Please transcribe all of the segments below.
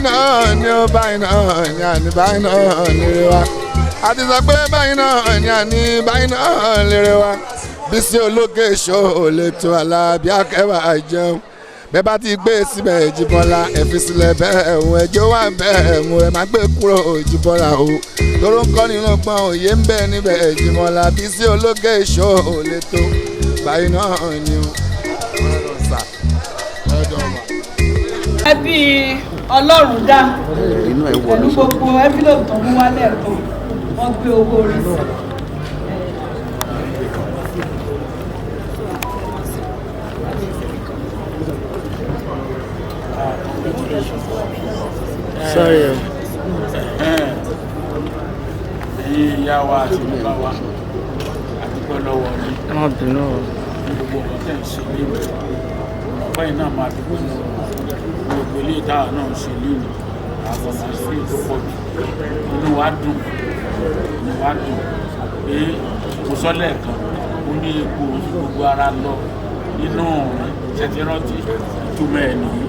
náà ni ó báyìí náà ni àní báyìí náà lérè wa àti sọ pé báyìí náà ni àní báyìí náà lérè wa Bisi Ologe Show lè tó Alábí Akẹ́wà jẹun bẹ́ẹ̀ bá ti gbé síbẹ̀ Jíbọ́lá ẹ fi sílẹ̀ bẹ́ẹ̀ ẹ̀hún ẹjọ́ wà bẹ́ẹ̀ ẹ̀hún ẹ má gbé kúrò Jíbọ́lá o tóró ń kọ́ nínú gbọ́n òye ń bẹ níbẹ̀ Jíbọ́lá Bisi Ologe Show lè tó báyìí náà ni o. Ẹbí Olórùndá pẹ̀lú gbogbo envelope tó mú wálẹ̀ kan wọ́n gbé owó orí sí. Sorry. Ìyá wa àti bàbá wa àdúgbò lọ́wọ́ ní Ọmọbìnrin náà. gbogbo ọ̀gá tẹ̀ ń ṣe léwu. Ọ̀pá yìí náà máa dúpọ̀ ní gbogbo ilé ìdáhà náà ń ṣe léwu. Àgbọ̀nà sí tó pọ̀ jù. Inú wa dùn pé mo sọ lẹ́ẹ̀kan mo ní epo gbogbo ara lọ nínú ṣẹ̀tìrántì ìtumọ̀ ẹ̀ nìyí.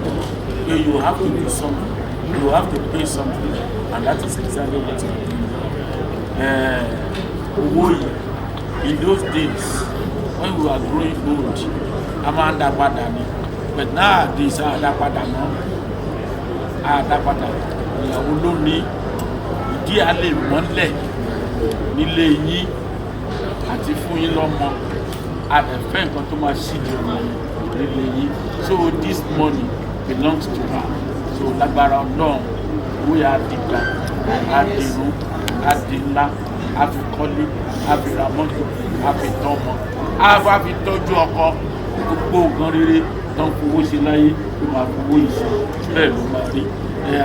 You have to do something. You have to pay something, and that is exactly what you do. In those days, when we were growing old, Amanda Padani, but nowadays, Adapadano, ìyàwó lónìí, ìdí alẹ́ mọ́lẹ̀ nílé yín àti fún yín lọ́mọ, àdẹ̀fẹ́ nǹkan tó máa ṣíde ọmọ nílé yín. So this money belongs to her. So lágbára Ọlọ́run owó yà á dìgbà á dìrú á dìlá á fi kọ́lé á fi ra mọ́tò á fi tọ́mọ á bá fi tọ́jú ọkọ gbogbo nǹkan rere tó ń fowó ṣe láyé ló máa fowó ìṣe bẹ́ẹ̀ ló máa rí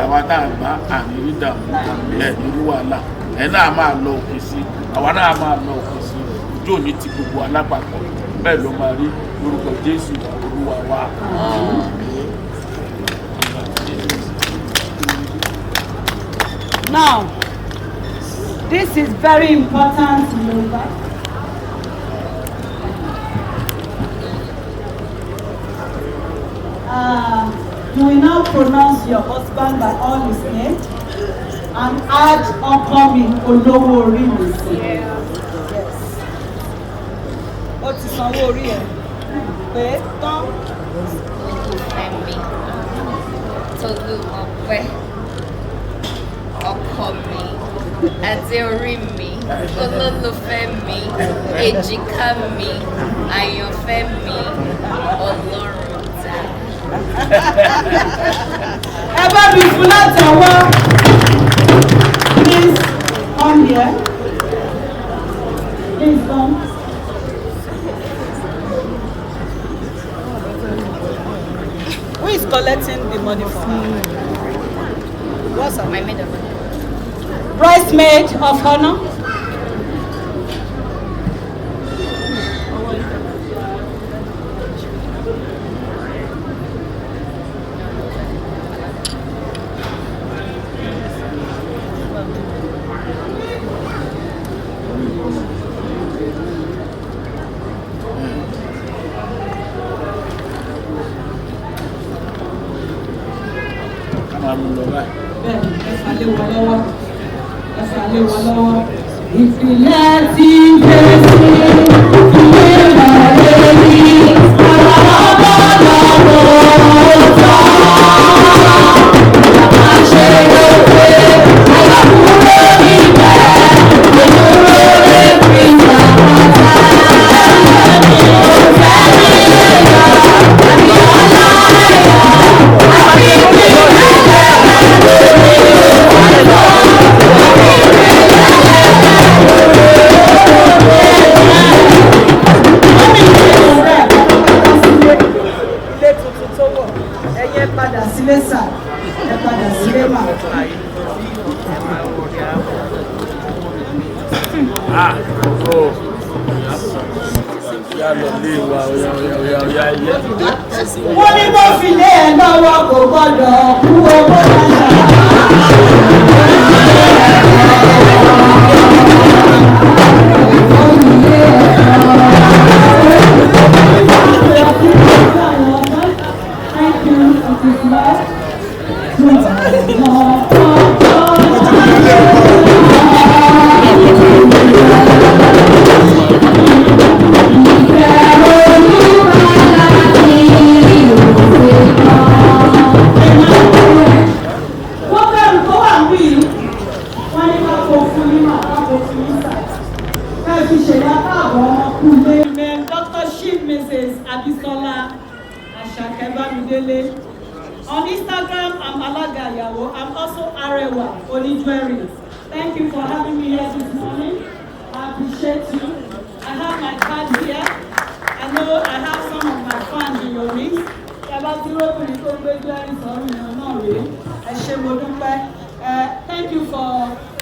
àwa tá a bá àmì rí dààmú ẹ̀ nínú wàhálà ẹ̀ náà máa lọ òkè sí àwa náà máa lọ òkè sí ojú òní ti gbogbo alápapọ̀ bẹ́ẹ̀ ló máa rí lórúkọ Jésù Olúwa wa. Now, this is very important in Yoruba. You will now pronounce your husband by all his name and add upcoming Oloremi. Yes. Ó ti sanwó orí ẹ̀ pé tán. Olufemi, Tolu Ọpẹ́, ọkọ mi, adé orí mi, olólùfẹ́ mi, èjìká mi, àyànfẹ́ mi, Olorunda. Ẹ bá mi fún látọwọ́. Please come here. Please come. Who is collecting the money for her? What's her? My maid of honor. Bridesmaid of honor. Ìpìlẹ̀ tí ń fèsì ìwé ìbàdàn ní àwọn ọmọ lọ́wọ́ ọ̀tá. Àṣẹ lóore alákùúrò níbẹ̀ olóró lè fi ìjàmbá ní òfẹ́ nílẹ̀ àbí ọláyà àbí ìpínlẹ̀ wọ́n ní bó fi lé ẹ̀ lọ́wọ́ kò gbọ́dọ̀ kú owó náà. Thank you. Dr. Chief Mrs. Abisola Ashakebamidele. On Instagram, I'm Alaga Yawo. I'm also Arewa Onijweri. Thank you for having me here this morning. I appreciate you. I have my card here. I know I have some of my fans in your list. Thank you for me.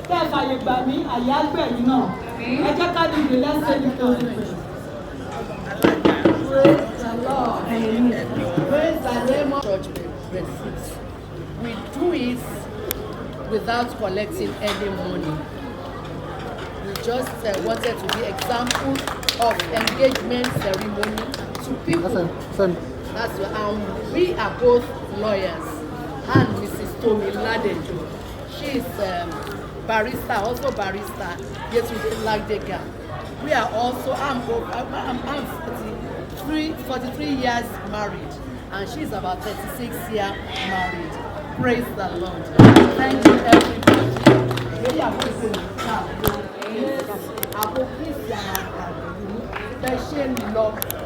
Let's say the closing prayer. Praise the Lord. Praise the name of church benefits. We do it without collecting any money. We just wanted to be example of engagement ceremony to people. That's we are both lawyers, and Mrs. Tomi Ladejo. She is barrister, also barrister. Yes, we did like the girl. We are also, I'm 43 years married, and she's about 36 years married. Praise the Lord. Thank you, everybody. We are going to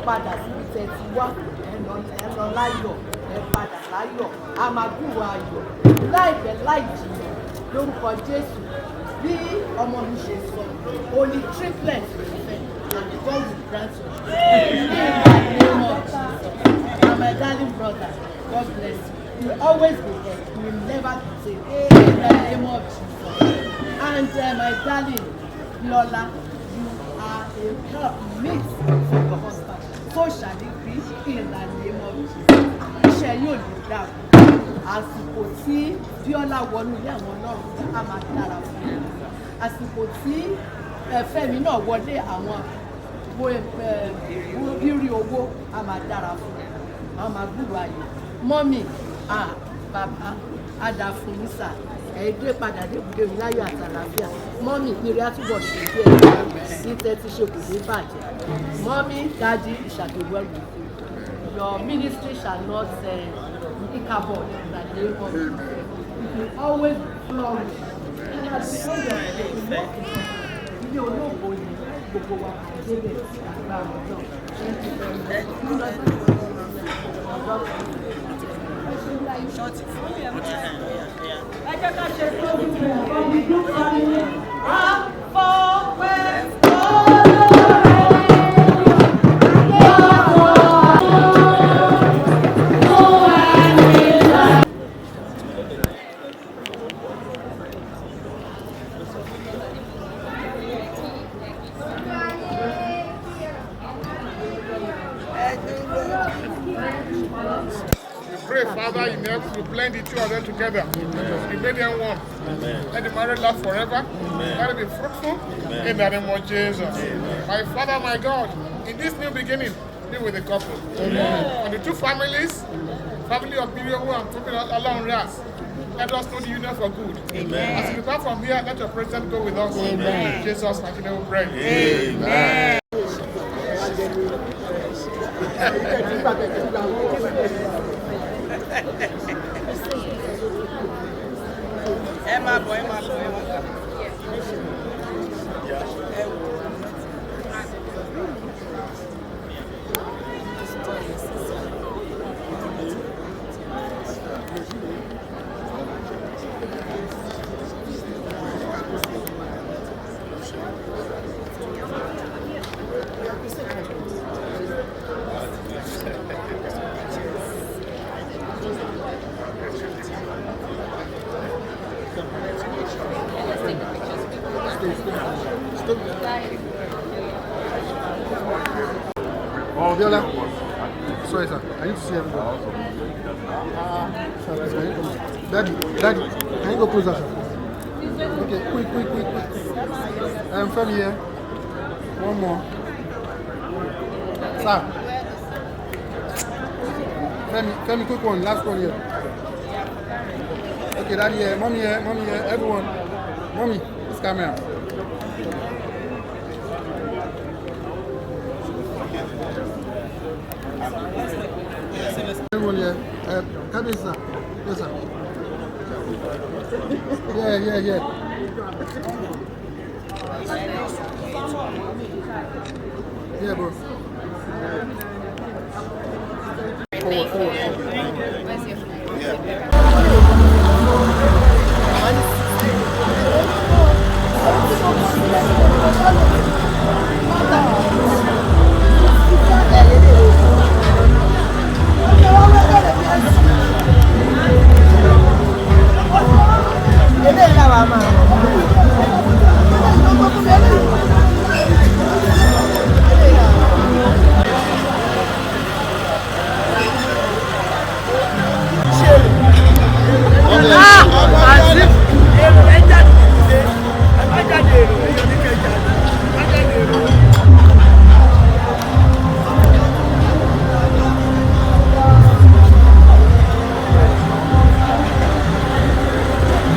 padà síbi tẹ́ ti wá ẹ̀nà láyọ̀ ẹ̀ padà láyọ̀ a máa gbúrò ayọ̀ láìpẹ́ láì jìnnà lórúkọ Jésù bí ọmọ mi ṣe sọ only triplet ìfẹ́ and God will grant you in the name of Jesus. And my darling brother, God bless you. You will always be here. You will never be saved in the name of Jesus. And my darling Lola, you are a helpmate for your husband. So shall it be in the name of Jesus. Iṣẹ́ yóò lè dàrú. Àsìkò tí Bíọ́lá wọnú ilé àwọn Ọlọ́run á máa dára fún mi. Àsìkò tí Fẹ́mi náà wọlé àwọn bírí owó á máa dára fún mi. Á máa gbúrò ayọ̀. Mọ́mì, bàbá, á dà fún yín sà. Ẹ̀ẹ́dẹ́ padà débùdé mi láyọ̀ àtàlàfíà. Mọ́mì, ìrì àtúbọ̀ ṣe bí ẹ̀ sí tẹ́tí ṣe kò ní bàjẹ́. Mommy, Daddy, it shall be well with you. Your ministry shall not be cardboard in the name of Jesus. It will always flourish. And at the end of the day, ilé olóògbé ni gbogbo wa kà débẹ̀ àgbà ọ̀dọ́. Ẹ jẹ́ ká ṣe tó bí wọ́n bí dúró sáré. Àfọwẹ́ Father, in earth, you blend the two of them together. You made them one. Let the marriage last forever. Let it be fruitful. In the name of Jesus. My Father, my God, in this new beginning, be with the couple. And the two families, family of Abiola and family of Olurenda, let us know the union for good. As we depart from here, let your presence go with us. In Jesus' mighty name we pray. Amen. Emma boy. Oh, Abiola. Sorry, sir. I need to see everybody. Sir, please, can you come? Daddy, can you go closer, sir? Okay, quick. Femi here. One more. Sir. Femi, quick one. Last one here. Okay, daddy here, mommy here, everyone. Mommy, this camera. Everyone here. Come in, sir. Yes, sir. Yeah. Yeah, bro.